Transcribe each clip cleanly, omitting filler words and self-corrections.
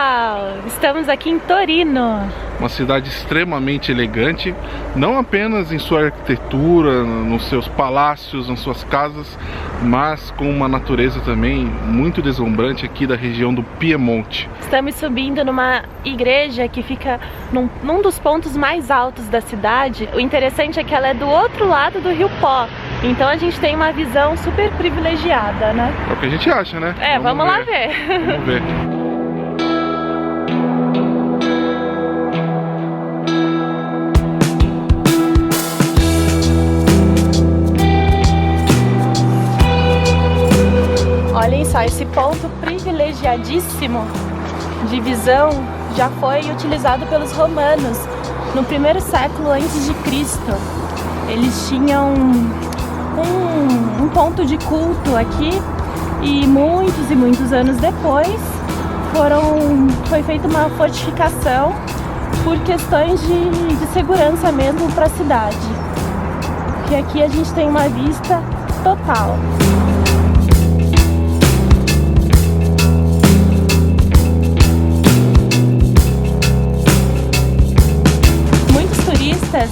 pessoal! Estamos aqui em Torino. Uma cidade extremamente elegante, não apenas em sua arquitetura, nos seus palácios, nas suas casas, mas com uma natureza também muito deslumbrante aqui da região do Piemonte. Estamos subindo numa igreja que fica num dos pontos mais altos da cidade. O interessante é que ela é do outro lado do Rio Po, então a gente tem uma visão super privilegiada, né? É o que a gente acha, né? Vamos lá ver. Vamos ver. Olhem só, esse ponto privilegiadíssimo de visão já foi utilizado pelos romanos no primeiro século antes de Cristo. Eles tinham um ponto de culto aqui e muitos anos depois foi feita uma fortificação por questões de segurança mesmo para a cidade. Porque aqui a gente tem uma vista total.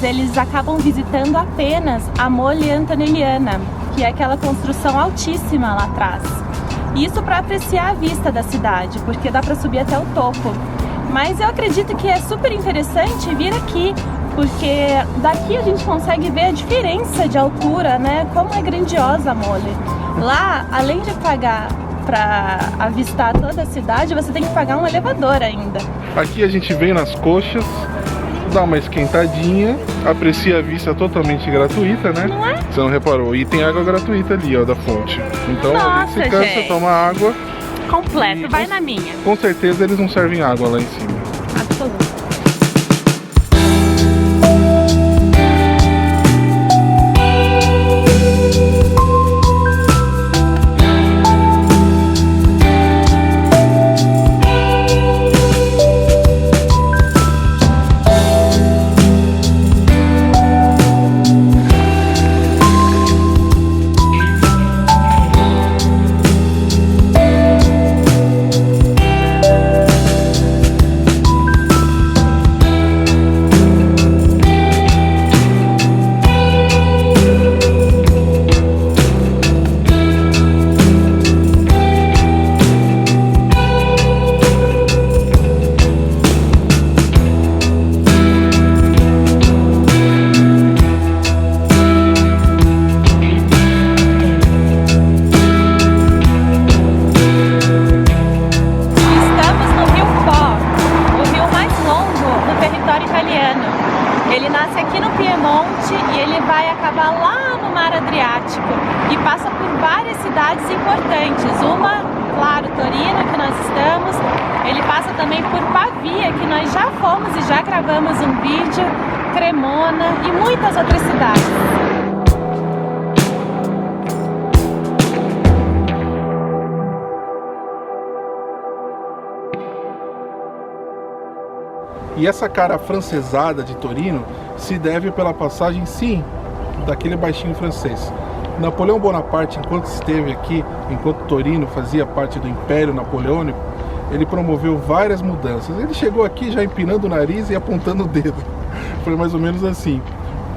Eles acabam visitando apenas a Mole Antonelliana, que é aquela construção altíssima lá atrás. Isso para apreciar a vista da cidade, porque dá para subir até o topo. Mas eu acredito que é super interessante vir aqui, porque daqui a gente consegue ver a diferença de altura, né? Como é grandiosa a Mole. Lá, além de pagar para avistar toda a cidade, você tem que pagar um elevador ainda. Aqui a gente vem nas coxas, dá uma esquentadinha, aprecia a vista totalmente gratuita, né? Não é? Você não reparou? E tem água gratuita ali, ó, da fonte. Então Nossa, a gente se cansa, gente. toma água. Completo, vai na minha. Com certeza eles não servem água lá em cima. Absoluto. Ele nasce aqui no Piemonte e ele vai acabar lá no Mar Adriático e passa por várias cidades importantes. Uma, claro, Torino, que nós estamos. Ele passa também por Pavia, que nós já fomos e já gravamos um vídeo, Cremona e muitas outras cidades. E essa cara afrancesada de Torino se deve pela passagem, sim, daquele baixinho francês. Napoleão Bonaparte, enquanto esteve aqui, enquanto Torino fazia parte do Império Napoleônico, ele promoveu várias mudanças. Ele chegou aqui já empinando o nariz e apontando o dedo. Foi mais ou menos assim.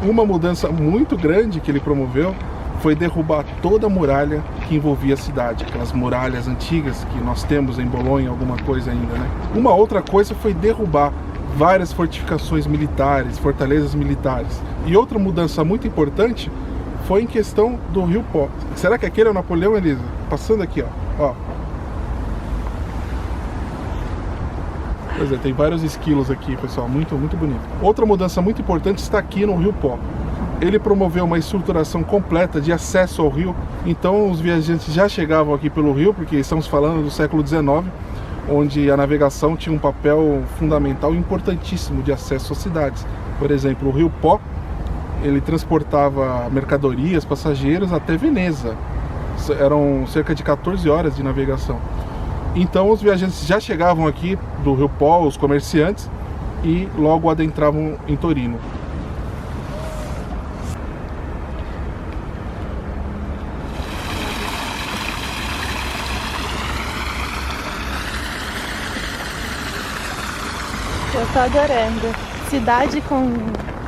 Uma mudança muito grande que ele promoveu foi derrubar toda a muralha que envolvia a cidade, aquelas muralhas antigas que nós temos em Bolonha, alguma coisa ainda, né? Uma outra coisa foi derrubar várias fortificações militares, fortalezas militares. E outra mudança muito importante foi em questão do Rio Po. Será que aquele é o Napoleão, Elisa? Passando aqui, ó. Pois é, tem vários esquilos aqui, pessoal, muito bonito. Outra mudança muito importante está aqui no Rio Po. Ele promoveu uma estruturação completa de acesso ao rio, então os viajantes já chegavam aqui pelo rio, porque estamos falando do século XIX, onde a navegação tinha um papel fundamental e importantíssimo de acesso às cidades. Por exemplo, o Rio Po, ele transportava mercadorias, passageiros até Veneza. Eram cerca de 14 horas de navegação. Então os viajantes já chegavam aqui do Rio Po, os comerciantes, e logo adentravam em Torino. Eu tô adorando. Cidade com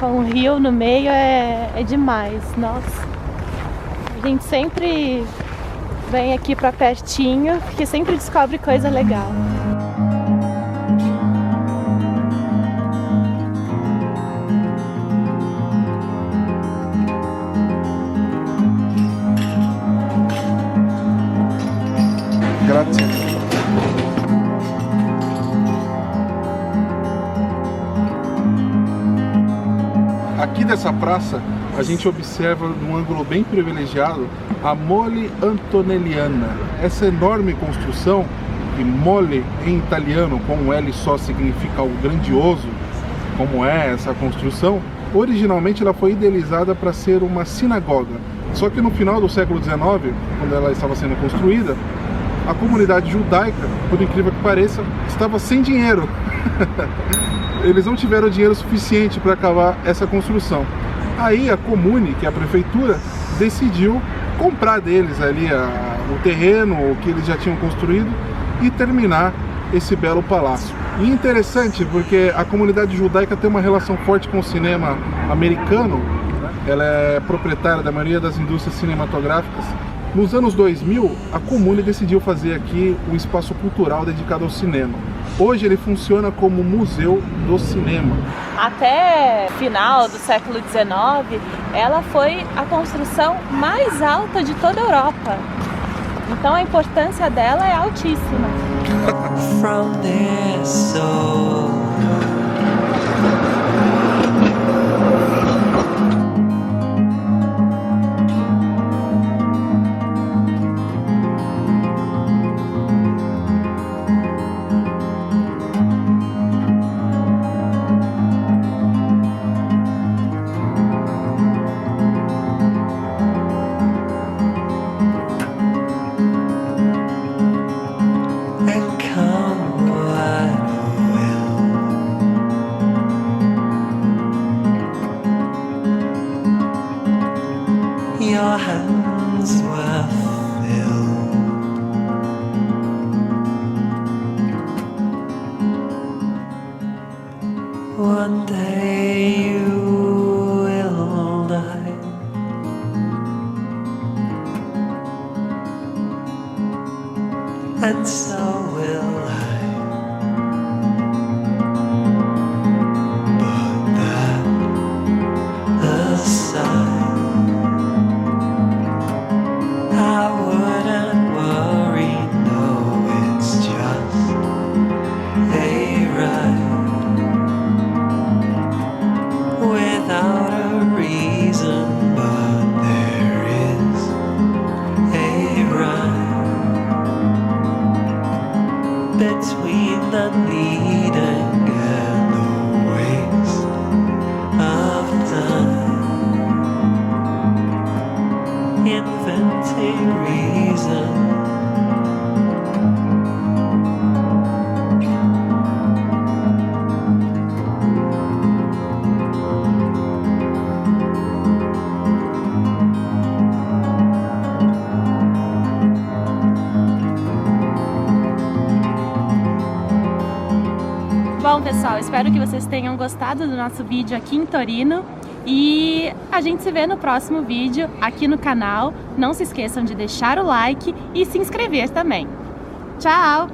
um rio no meio é demais, nossa. A gente sempre vem aqui pra pertinho, porque sempre descobre coisa legal. Grazie. Aqui dessa praça, a gente observa num ângulo bem privilegiado a Mole Antonelliana. Essa enorme construção, e mole em italiano com um L só significa o grandioso, como é essa construção, originalmente ela foi idealizada para ser uma sinagoga. Só que no final do século XIX, quando ela estava sendo construída, a comunidade judaica, por incrível que pareça, estava sem dinheiro. Eles não tiveram dinheiro suficiente para acabar essa construção. Aí a Comune, que é a prefeitura, decidiu comprar deles ali o terreno que eles já tinham construído e terminar esse belo palácio. E interessante porque a comunidade judaica tem uma relação forte com o cinema americano. Ela é proprietária da maioria das indústrias cinematográficas. Nos anos 2000, a Comune decidiu fazer aqui um espaço cultural dedicado ao cinema. Hoje ele funciona como museu do cinema. Até final do século XIX, ela foi a construção mais alta de toda a Europa. Então a importância dela é altíssima. From their soul. Your hands were filled. One day you will die. And so will I. But that aside, I wouldn't worry, no, it's just a ride without a reason, but there is a rhyme between the needing and the waste of time. Inventing reason. Bom, pessoal, espero que vocês tenham gostado do nosso vídeo aqui em Torino. E a gente se vê no próximo vídeo aqui no canal. Não se esqueçam de deixar o like e se inscrever também. Tchau!